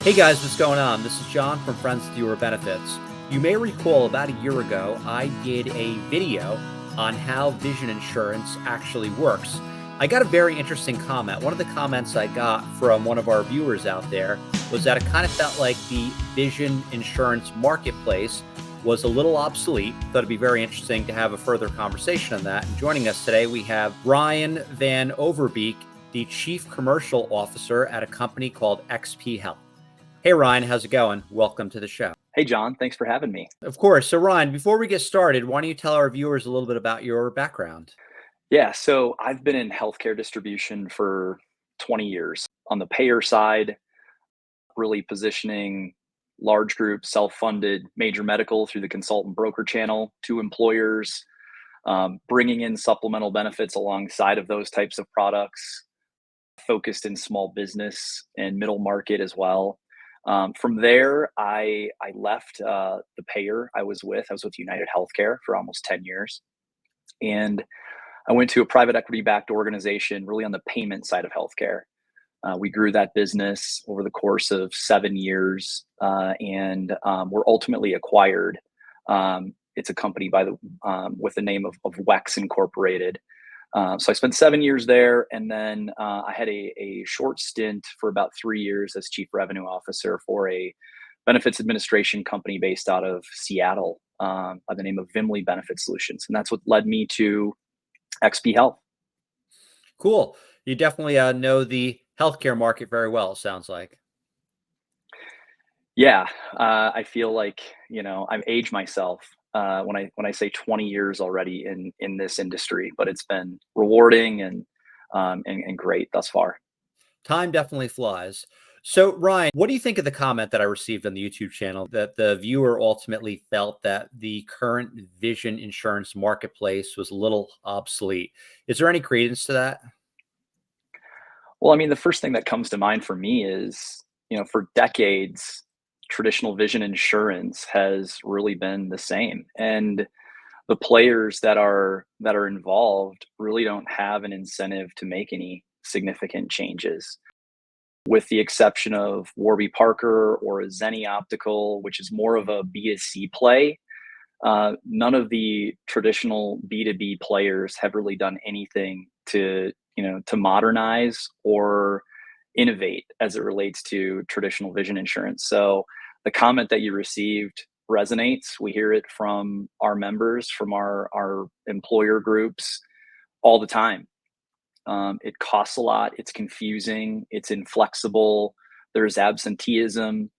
Hey guys, what's going on? This is John from Friends with Your Benefits. You may recall about a year ago, I did a video on how vision insurance actually works. I got a very interesting comment. One of the comments I got from one of our viewers out there was that it kind of felt like the vision insurance marketplace was a little obsolete. Thought it'd be very interesting to have a further conversation on that. And joining us today, we have Ryan VanOverbeke, the Chief Commercial Officer at a company called XP Health. Hey, Ryan, how's it going? Welcome to the show. Hey, John, thanks for having me. Of course. So, Ryan, before we get started, why don't you tell our viewers a little bit about your background? Yeah, so I've been in healthcare distribution for 20 years on the payer side, really positioning large group, self-funded major medical through the consultant broker channel to employers, bringing in supplemental benefits alongside of those types of products, focused in small business and middle market as well. From there, I left the payer I was with. I was with United Healthcare for almost 10 years. And I went to a private equity backed organization really on the payment side of healthcare. We grew that business over the course of 7 years and were ultimately acquired. It's a company with the name of WEX Incorporated. So I spent 7 years there, and then I had a short stint for about 3 years as chief revenue officer for a benefits administration company based out of Seattle by the name of Vimley Benefit Solutions, and that's what led me to XP Health. Cool. You definitely know the healthcare market very well, it sounds like. Yeah, I feel like I've aged myself when I say 20 years already in this industry, but it's been rewarding and great thus far. Time definitely flies. So, Ryan, what do you think of the comment that I received on the YouTube channel that the viewer ultimately felt that the current vision insurance marketplace was a little obsolete? Is there any credence to that? Well, I mean, the first thing that comes to mind for me is, for decades, traditional vision insurance has really been the same. And the players that are involved really don't have an incentive to make any significant changes, with the exception of Warby Parker or Zenni Optical, which is more of a B2C play. None of the traditional B2B players have really done anything to modernize or innovate as it relates to traditional vision insurance. So the comment that you received resonates. We hear it from our members, from our employer groups all the time. It costs a lot. It's confusing. It's inflexible. There's absenteeism.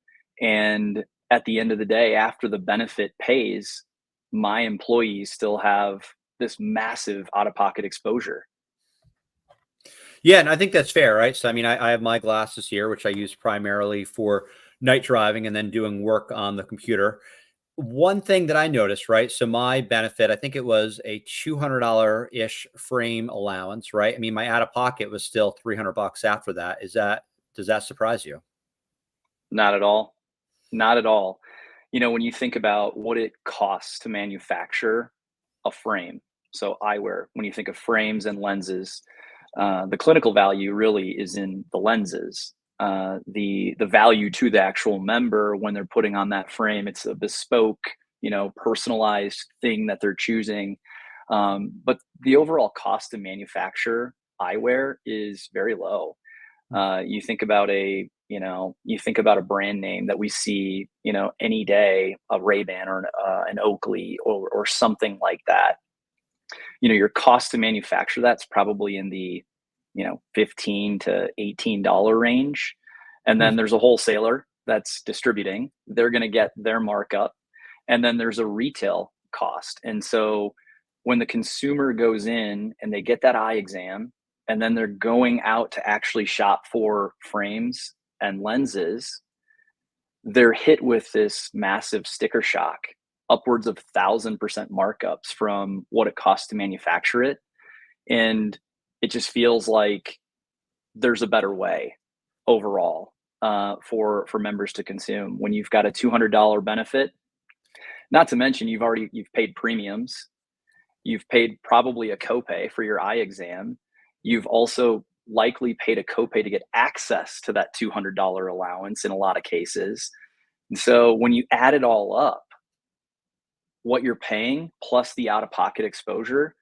And at the end of the day, after the benefit pays, my employees still have this massive out of pocket exposure. Yeah, and I think that's fair, right? So, I mean, I have my glasses here, which I use primarily for night driving and then doing work on the computer. One thing that I noticed, right? So, my benefit, I think it was a $200 ish frame allowance, right? I mean, my out of pocket was still 300 bucks after that. Does that surprise you? Not at all. Not at all. When you think about what it costs to manufacture a frame, so eyewear, when you think of frames and lenses, the clinical value really is in the lenses. The value to the actual member when they're putting on that frame, it's a bespoke, personalized thing that they're choosing. But the overall cost to manufacture eyewear is very low. You think about a brand name that we see, any day, a Ray-Ban or an Oakley or something like that. Your cost to manufacture that's probably in the, 15 to $18 range. And Hmm. then there's a wholesaler that's distributing. They're going to get their markup. And then there's a retail cost. And so when the consumer goes in and they get that eye exam, and then they're going out to actually shop for frames and lenses, they're hit with this massive sticker shock, upwards of 1,000% markups from what it costs to manufacture it. And it just feels like there's a better way overall for members to consume when you've got a $200 benefit. Not to mention you've paid premiums, you've paid probably a copay for your eye exam. You've also likely paid a copay to get access to that $200 allowance in a lot of cases. And so when you add it all up, what you're paying plus the out of pocket exposure,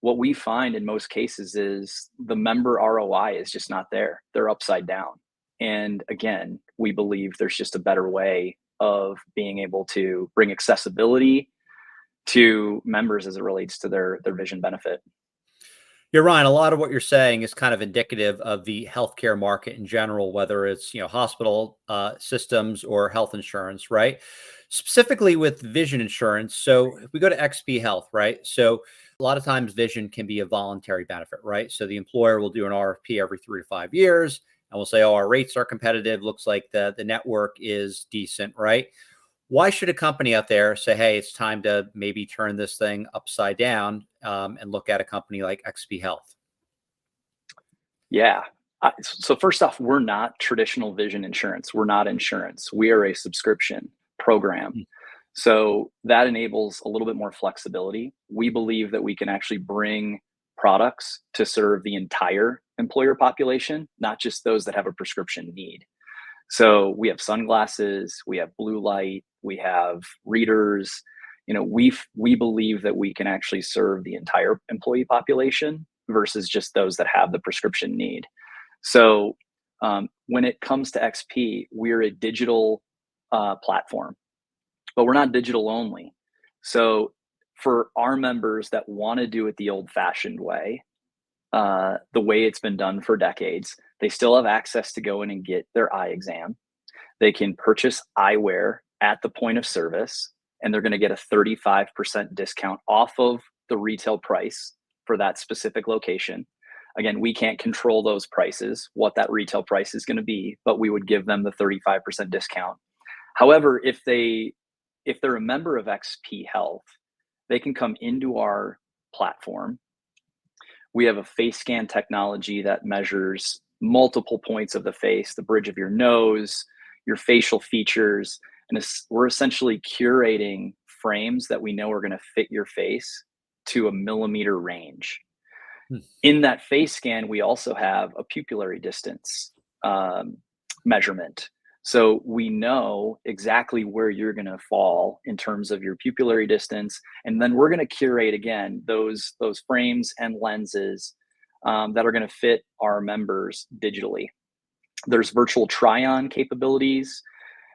what we find in most cases is the member ROI is just not there. They're upside down. And again, we believe there's just a better way of being able to bring accessibility to members as it relates to their vision benefit. You're right. A lot of what you're saying is kind of indicative of the healthcare market in general, whether it's hospital systems or health insurance, right? Specifically with vision insurance. So if we go to XP Health, right? So a lot of times vision can be a voluntary benefit, right? So the employer will do an RFP every 3 to 5 years, and we'll say, "Oh, our rates are competitive. Looks like the network is decent," right? Why should a company out there say, "Hey, it's time to maybe turn this thing upside down and look at a company like XP Health"? Yeah. So first off, we're not traditional vision insurance. We're not insurance. We are a subscription program. Mm. So that enables a little bit more flexibility. We believe that we can actually bring products to serve the entire employer population, not just those that have a prescription need. So we have sunglasses, we have blue light, we have readers. We believe that we can actually serve the entire employee population versus just those that have the prescription need. So when it comes to XP, we're a digital platform, but we're not digital only. So for our members that want to do it the old-fashioned way, the way it's been done for decades, they still have access to go in and get their eye exam. They can purchase eyewear at the point of service, and they're going to get a 35% discount off of the retail price for that specific location. Again, we can't control those prices, what that retail price is going to be, but we would give them the 35% discount. However, if they're a member of XP Health, they can come into our platform. We have a face scan technology that measures multiple points of the face, the bridge of your nose, your facial features, and we're essentially curating frames that we know are going to fit your face to a millimeter range. Hmm. In that face scan, we also have a pupillary distance measurement. So we know exactly where you're going to fall in terms of your pupillary distance, and then we're going to curate again those frames and lenses that are going to fit our members digitally. There's virtual try-on capabilities.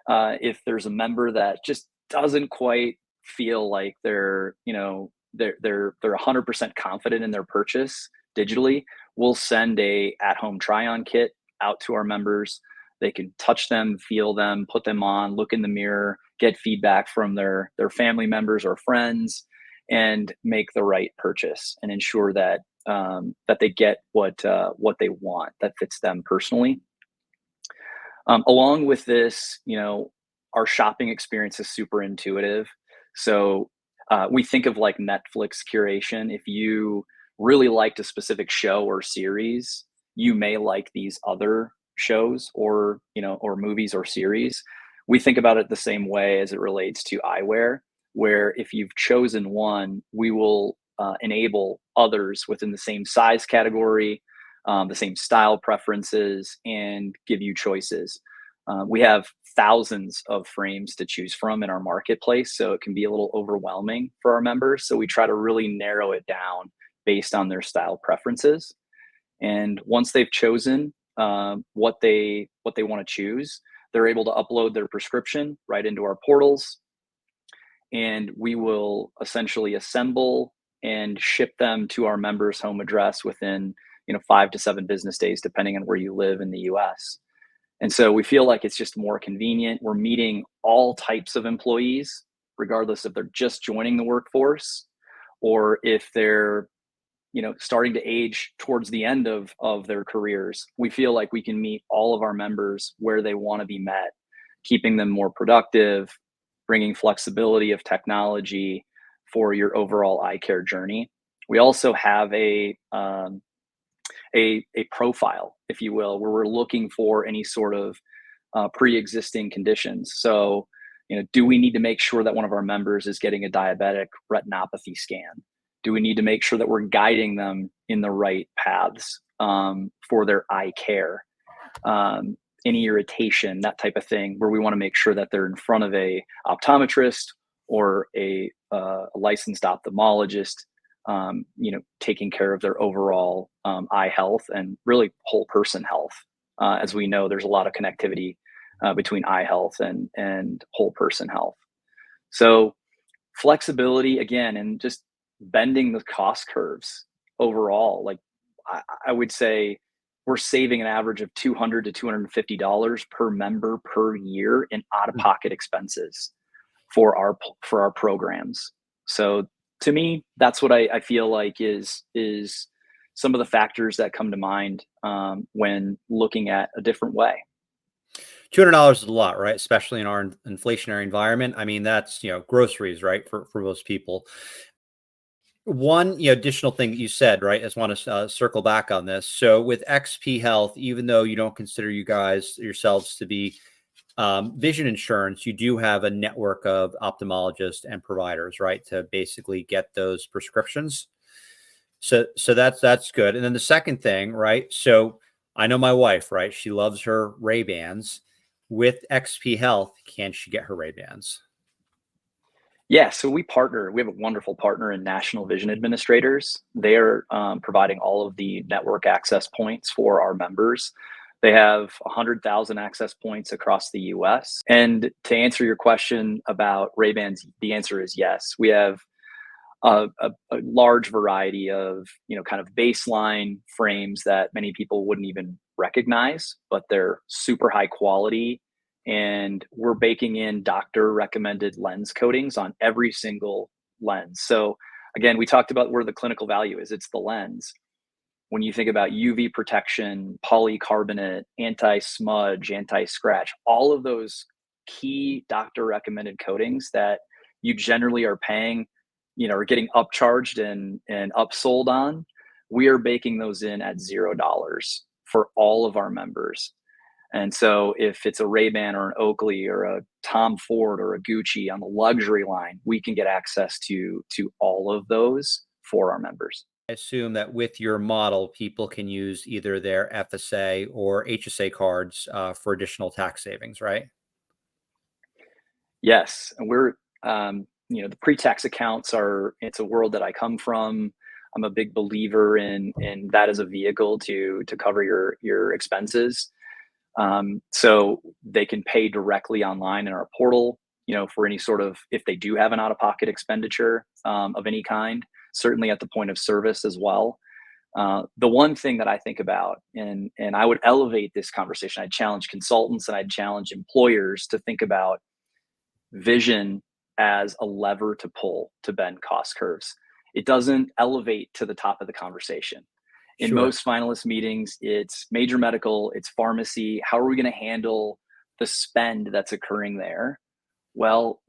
If there's a member that just doesn't quite feel like they're 100% confident in their purchase digitally, we'll send a at-home try-on kit out to our members. They can touch them, feel them, put them on, look in the mirror, get feedback from their family members or friends, and make the right purchase and ensure that that they get what they want that fits them personally. Along with this, our shopping experience is super intuitive. So we think of like Netflix curation. If you really liked a specific show or series, you may like these other shows or movies or series. We think about it the same way as it relates to eyewear, where if you've chosen one, we will enable others within the same size category, the same style preferences, and give you choices. We have thousands of frames to choose from in our marketplace, so it can be a little overwhelming for our members. So we try to really narrow it down based on their style preferences. And once they've chosen what they want to choose, they're able to upload their prescription right into our portals, and we will essentially assemble and ship them to our members' home address within 5 to 7 business days, depending on where you live in the U.S. And so we feel like it's just more convenient. We're meeting all types of employees, regardless if they're just joining the workforce or if they're starting to age towards the end of their careers. We feel like we can meet all of our members where they want to be met, keeping them more productive, bringing flexibility of technology for your overall eye care journey. We also have a profile, if you will, where we're looking for any sort of pre-existing conditions. So, do we need to make sure that one of our members is getting a diabetic retinopathy scan? Do we need to make sure that we're guiding them in the right paths for their eye care? um, any irritation, that type of thing, where we want to make sure that they're in front of a optometrist or a licensed ophthalmologist, taking care of their overall eye health and really whole person health. As we know, there's a lot of connectivity between eye health and whole person health. So flexibility again, and just bending the cost curves overall. Like I would say we're saving an average of $200 to $250 per member per year in out-of-pocket expenses for our programs. So to me, that's what I feel like is some of the factors that come to mind when looking at a different way. $200 is a lot, right? Especially in our inflationary environment. I mean, that's, groceries, right? For most people. One, additional thing that you said, right? I just want to circle back on this. So with XP Health, even though you don't consider you guys yourselves to be vision insurance, you do have a network of ophthalmologists and providers, right? To basically get those prescriptions. So that's good. And then the second thing, right? So I know my wife, right? She loves her Ray-Bans. With XP Health, can she get her Ray-Bans? Yeah, so we partner. We have a wonderful partner in National Vision Administrators. They are providing all of the network access points for our members. They have 100,000 access points across the US. And to answer your question about Ray-Bans, the answer is yes. We have a large variety of, kind of baseline frames that many people wouldn't even recognize, but they're super high quality. And we're baking in doctor recommended lens coatings on every single lens. So again, we talked about where the clinical value is. It's the lens. When you think about UV protection, polycarbonate, anti-smudge, anti-scratch, all of those key doctor recommended coatings that you generally are paying, are getting upcharged and upsold on, we are baking those in at $0 for all of our members. And so if it's a Ray-Ban or an Oakley or a Tom Ford or a Gucci on the luxury line, we can get access to all of those for our members. I assume that with your model, people can use either their FSA or HSA cards for additional tax savings, right? Yes, and we're the pre-tax accounts are it's a world that I come from. I'm a big believer in that as a vehicle to cover your expenses. So they can pay directly online in our portal, for any sort of if they do have an out-of-pocket expenditure of any kind, certainly at the point of service as well. The one thing that I think about, and I would elevate this conversation, I'd challenge consultants and I'd challenge employers to think about vision as a lever to pull to bend cost curves. It doesn't elevate to the top of the conversation. In Sure. most finalist meetings, it's major medical, it's pharmacy. How are we going to handle the spend that's occurring there? Well,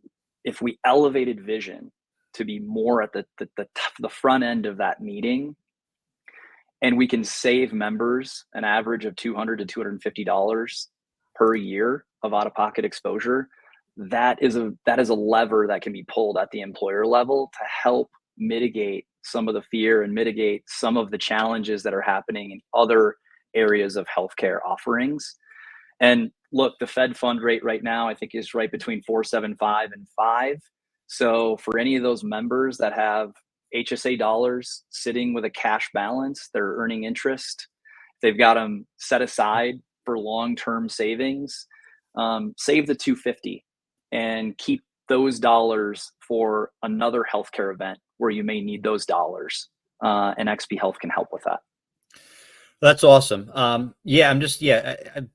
if we elevated vision to be more at the front end of that meeting, and we can save members an average of $200 to $250 per year of out-of-pocket exposure, that is a lever that can be pulled at the employer level to help mitigate some of the fear and mitigate some of the challenges that are happening in other areas of healthcare offerings. And look, the Fed fund rate right now, I think, is right between 4.75 and 5. So for any of those members that have HSA dollars sitting with a cash balance, they're earning interest. They've got them set aside for long-term savings. Save the 250 and keep those dollars for another healthcare event where you may need those dollars. And XP Health can help with that. That's awesome. Yeah, I'm just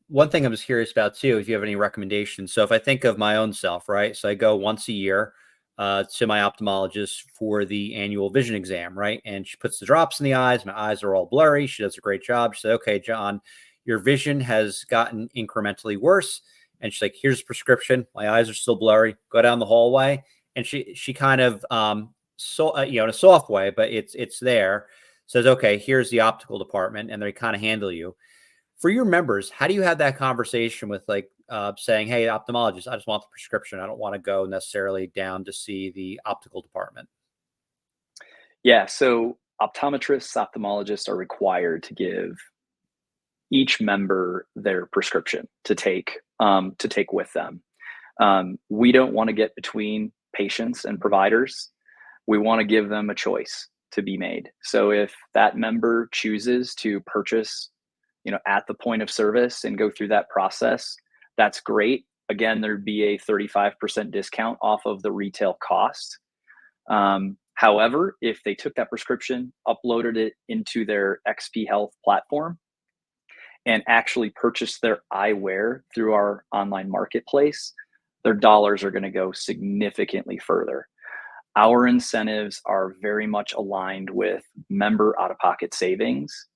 one thing I'm just curious about too, if you have any recommendations. So if I think of my own self, right? So I go once a year to my ophthalmologist for the annual vision exam, right? And she puts the drops in the eyes. My eyes are all blurry. She does a great job. She said, "Okay, John, your vision has gotten incrementally worse." And she's like, "Here's a prescription. My eyes are still blurry. Go down the hallway." And she kind of in a soft way, but it's there, says, "Okay, here's the optical department," and they kind of handle you. For your members, how do you have that conversation with like saying, "Hey, ophthalmologist, I just want the prescription. I don't want to go necessarily down to see the optical department." Yeah, so optometrists, ophthalmologists are required to give each member their prescription to take with them. We don't want to get between patients and providers. We want to give them a choice to be made. So if that member chooses to purchase, at the point of service and go through that process, that's great. Again, there'd be a 35% discount off of the retail cost. However, if they took that prescription, uploaded it into their XP Health platform, and actually purchased their eyewear through our online marketplace, their dollars are going to go significantly further. Our incentives are very much aligned with member out of pocket savings.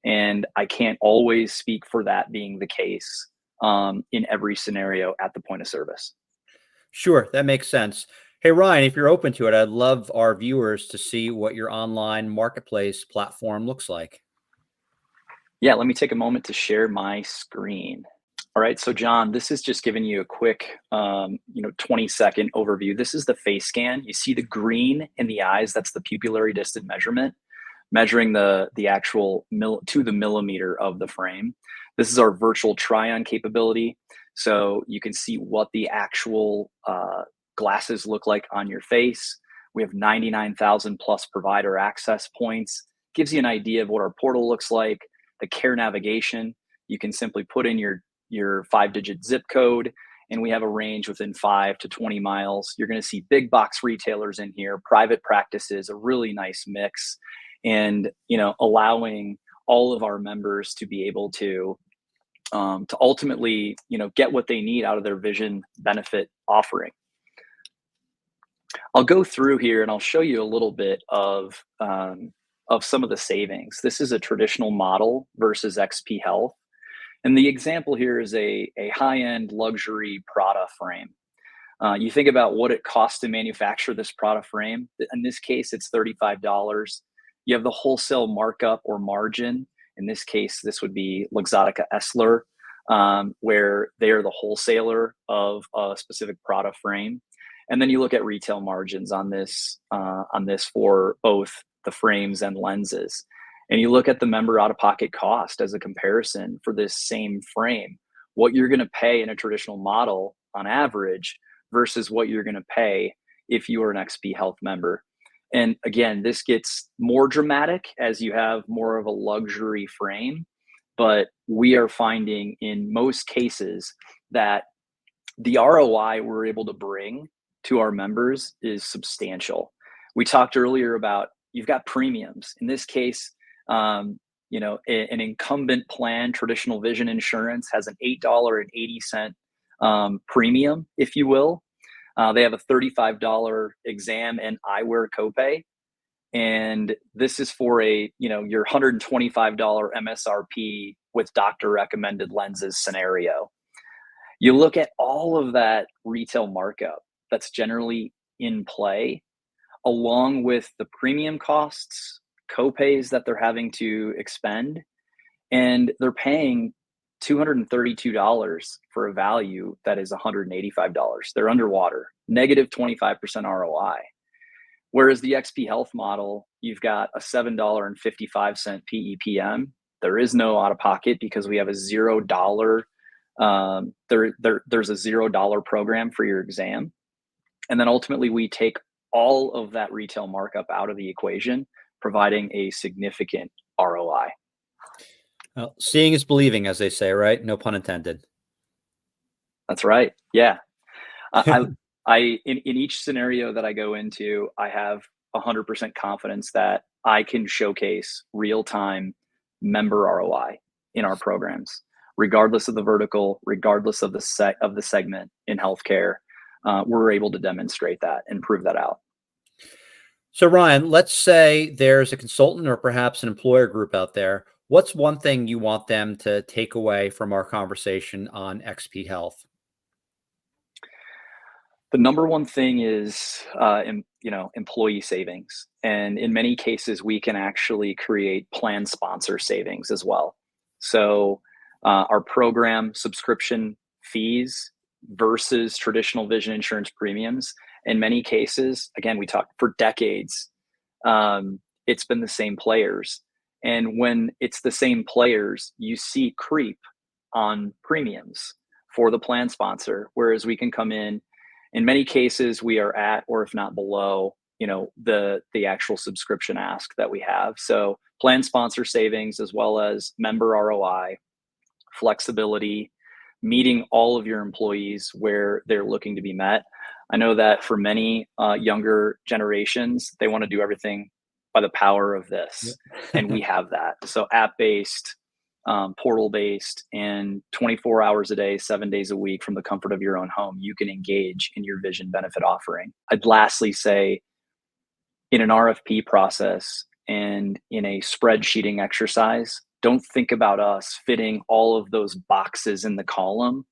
And I can't always speak for that being the case in every scenario at the point of service. Sure, that makes sense. Hey, Ryan, if you're open to it, I'd love our viewers to see what your online marketplace platform looks like. Yeah, let me take a moment to share my screen. All right, so John, this is just giving you a quick, 20-second overview. This is the face scan. You see the green in the eyes, that's the pupillary distant measurement, measuring the actual to the millimeter of the frame. This is our virtual try-on capability, so you can see what the actual glasses look like on your face. We have 99,000 plus provider access points. Gives you an idea of what our portal looks like. The care navigation, you can simply put in your 5-digit zip code, and we have a range within 5 to 20 miles. You're going to see big box retailers in here, private practices, a really nice mix, and allowing all of our members to be able to ultimately get what they need out of their vision benefit offering. I'll go through here and I'll show you a little bit of some of the savings. This is a traditional model versus XP Health. And the example here is a high-end luxury Prada frame. You think about what it costs to manufacture this Prada frame. In this case, it's $35. You have the wholesale markup or margin. In this case, this would be Luxottica Essler, where they are the wholesaler of a specific Prada frame. And then you look at retail margins on this for both the frames and lenses. And you look at the member out-of-pocket cost as a comparison for this same frame, what you're going to pay in a traditional model on average versus what you're going to pay if you are an XP Health member. And again, this gets more dramatic as you have more of a luxury frame, but we are finding in most cases that the ROI we're able to bring to our members is substantial. We talked earlier about you've got premiums. In this case, an incumbent plan, traditional vision insurance, has an $8.80 premium, if you will. They have a $35 exam and eyewear copay. And this is for your $125 MSRP with doctor recommended lenses scenario. You look at all of that retail markup that's generally in play, along with the premium costs, copays that they're having to expend, and they're paying $232 for a value that is $185. They're underwater, negative 25% ROI. Whereas the XP Health model, you've got a $7.55 PEPM. There is no out of pocket because we have a $0. There's a $0 program for your exam. And then ultimately we take all of that retail markup out of the equation, providing a significant ROI. Well, seeing is believing, as they say, right? No pun intended. That's right. Yeah. In each scenario that I go into, I have 100% confidence that I can showcase real-time member ROI in our programs, regardless of the vertical, regardless of the segment in healthcare. We're able to demonstrate that and prove that out. So, Ryan, let's say there's a consultant or perhaps an employer group out there. What's one thing you want them to take away from our conversation on XP Health? The number one thing is, employee savings. And in many cases, we can actually create plan sponsor savings as well. So our program subscription fees versus traditional vision insurance premiums, in many cases, again, we talked for decades, it's been the same players. And when it's the same players, you see creep on premiums for the plan sponsor, whereas we can come in many cases, we are at, or if not below, the actual subscription ask that we have. So plan sponsor savings as well as member ROI, flexibility, meeting all of your employees where they're looking to be met. I know that for many younger generations, they want to do everything by the power of Yeah. this, and we have that. So app-based, portal-based, and 24 hours a day, 7 days a week from the comfort of your own home, you can engage in your vision benefit offering. I'd lastly say, in an RFP process and in a spreadsheeting exercise, don't think about us fitting all of those boxes in the column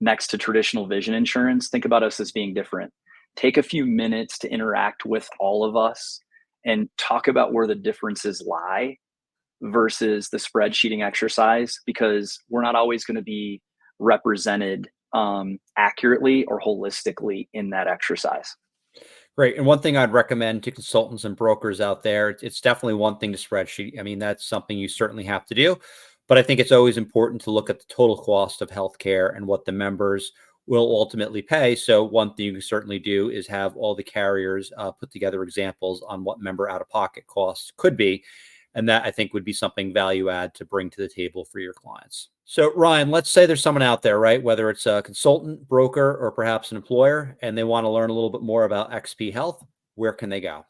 next to traditional vision insurance. Think about us as being different. Take a few minutes to interact with all of us and talk about where the differences lie versus the spreadsheeting exercise, because we're not always going to be represented accurately or holistically in that exercise. Great. And one thing I'd recommend to consultants and brokers out there, it's definitely one thing to spreadsheet. I mean, that's something you certainly have to do. But I think it's always important to look at the total cost of healthcare and what the members will ultimately pay. So one thing you can certainly do is have all the carriers put together examples on what member out-of-pocket costs could be. And that, I think, would be something value add to bring to the table for your clients. So, Ryan, let's say there's someone out there, right? Whether it's a consultant, broker, or perhaps an employer, and they want to learn a little bit more about XP Health. Where can they go?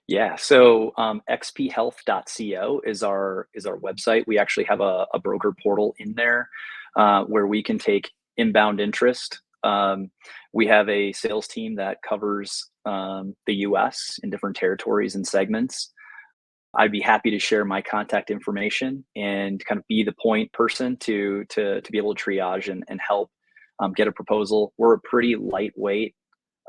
Yeah, so xphealth.co is our website. We actually have a broker portal in there where we can take inbound interest. We have a sales team that covers the U.S. in different territories and segments. I'd be happy to share my contact information and kind of be the point person to be able to triage and help get a proposal. We're a pretty lightweight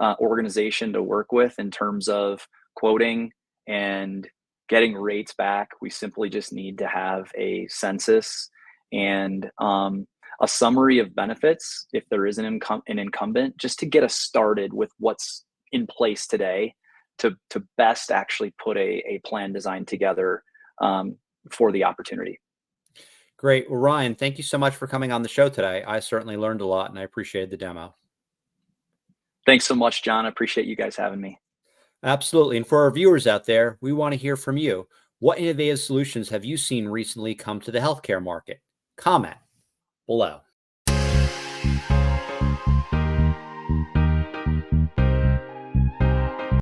organization to work with in terms of quoting and getting rates back. We simply just need to have a census and a summary of benefits if there is an incumbent, just to get us started with what's in place today to best actually put a plan design together for the opportunity. Great. Well, Ryan, thank you so much for coming on the show today. I certainly learned a lot and I appreciated the demo. Thanks so much, John. I appreciate you guys having me. Absolutely. And for our viewers out there, we want to hear from you. What innovative solutions have you seen recently come to the healthcare market? Comment below.